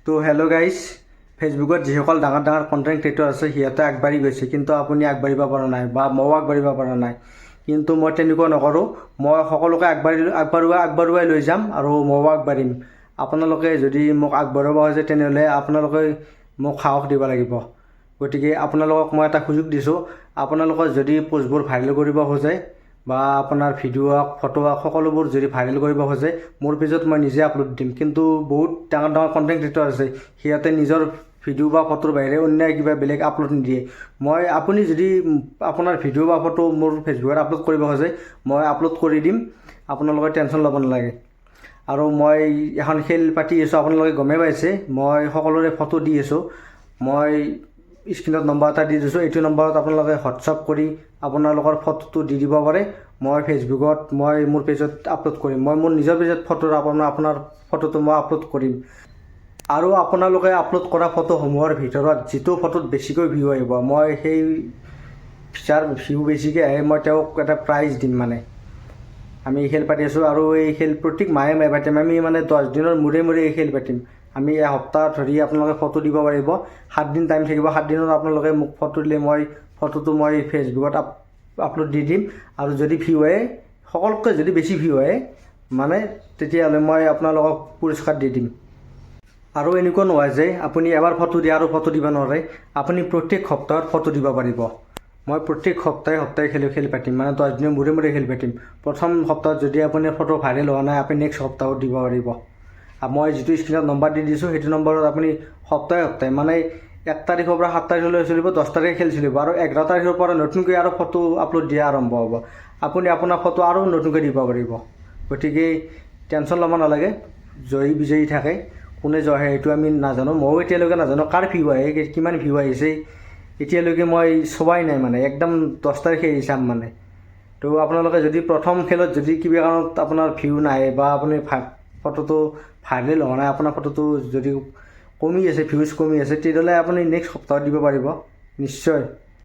তো hello' guys, ফেচবুকত যিসকল ডাঙৰ ডাঙৰ কণ্টেণ্ট ক্ৰিয়েটৰ আছে সিহঁতে আগবাঢ়ি গৈছে, কিন্তু আপুনি আগবাঢ়িব পৰা নাই বা ময়ো আগবাঢ়িব পৰা নাই। কিন্তু মই তেনেকুৱা নকৰোঁ। মই সকলোকে আগবাঢ়ুৱাই লৈ যাম আৰু ময়ো আগবাঢ়িম। আপোনালোকে যদি মোক আগবঢ়াব খোজে তেনেহ'লে আপোনালোকে মোক সাহস দিব লাগিব। গতিকে আপোনালোকক মই এটা সুযোগ দিছোঁ। আপোনালোকে যদি পোষ্টবোৰ ভাইৰেল কৰিব খোজে বা আপোনাৰ ভিডিঅ' হওক ফটো হওক সকলোবোৰ যদি ভাইৰেল কৰিব খোজে মোৰ পেজত মই নিজে আপলোড দিম। কিন্তু বহুত ডাঙৰ ডাঙৰ কণ্টেণ্ট ক্ৰিয়েটৰ আছে, সিহঁতে নিজৰ ভিডিঅ' বা ফটোৰ বাহিৰে অন্য কিবা বেলেগ আপলোড নিদিয়ে। আপুনি যদি আপোনাৰ ভিডিঅ' বা ফটো মোৰ ফেচবুকত আপলোড কৰিব খোজে মই আপলোড কৰি দিম, আপোনালোকে টেনশ্যন ল'ব নালাগে। আৰু মই এখন খেল পাতি আছোঁ, আপোনালোকে গমেই পাইছে। মই সকলোৰে ফটো দি আছোঁ। মই স্ক্ৰীণত নম্বৰ এটা দি দিছোঁ, এইটো নম্বৰত আপোনালোকে হোৱাটছআপ কৰি আপোনালোকৰ ফটোটো দি দিব পাৰে। মই ফেচবুকত মোৰ পেজত আপলোড কৰিম। মই মোৰ নিজৰ পেজত আপোনাৰ ফটোটো মই আপলোড কৰিম। আৰু আপোনালোকে আপলোড কৰা ফটোসমূহৰ ভিতৰত যিটো ফটোত বেছিকৈ ভিউ আহিব মই সেই যাৰ ভিউ বেছিকৈ আহে মই তেওঁক এটা প্ৰাইজ দিম। আমি খেল পাতি আছোঁ আৰু এই খেল প্ৰত্যেক মাহে পাতিম। আমি 10 দিনৰ মূৰে মূৰে এই খেল পাতিম। আমি এসপ্তাহ ধৰি আপোনালোকে ফটো দিব পাৰিব। 7 দিন টাইম থাকিব। 7 দিনত আপোনালোকে মোক ফটো দিলে ফটোটো মই ফেচবুকত আপলোড দি দিম। আৰু যদি ভিউ আহে, সকলোতকৈ যদি বেছি ভিউ আহে তেতিয়াহ'লে মই আপোনালোকক পুৰস্কাৰ দি দিম। আৰু এনেকুৱা নহয় যে আপুনি এবাৰ ফটো দিয়ে আৰু ফটো দিব নোৱাৰে। আপুনি প্ৰত্যেক সপ্তাহত ফটো দিব পাৰিব। মই প্ৰত্যেক সপ্তাহে খেল পাতিম। 10 দিনৰ মূৰে মূৰে খেল পাতিম। প্ৰথম সপ্তাহত যদি আপোনাৰ ফটো ভাইৰেল হোৱা নাই আপুনি নেক্সট সপ্তাহত দিব পাৰিব। মই যিটো স্ক্ৰীণত নম্বৰ দি দিছোঁ সেইটো নম্বৰত আপুনি সপ্তাহে 1 তাৰিখৰ পৰা 7 তাৰিখলৈ চলিব, 10 তাৰিখে খেল চলিব আৰু 11 তাৰিখৰ পৰা নতুনকৈ আৰু ফটো আপলোড দিয়া আৰম্ভ হ'ব। আপুনি আপোনাৰ ফটো আৰু নতুনকৈ দিব পাৰিব। গতিকে টেনশ্যন ল'ব নালাগে। জয়ী বিজয়ী থাকে, কোনে জয় আহে সেইটো আমি নাজানো। ময়ো এতিয়ালৈকে নাজানো কাৰ ভিউ আহে, কিমান ভিউ আহিছে এতিয়ালৈকে মই চোৱাই নাই। একদম 10 তাৰিখে চাম। তো আপোনালোকে যদি প্ৰথম খেলত যদি কিবা কাৰণত আপোনাৰ ভিউ নাহে বা আপুনি ফটোটো ভাইৰেল হোৱা নাই, আপোনাৰ ফটোটো যদি কমি আছে, ভিউজ কমি আছে, তেতিয়াহ'লে আপুনি নেক্সট সপ্তাহত দিব পাৰিব নিশ্চয়।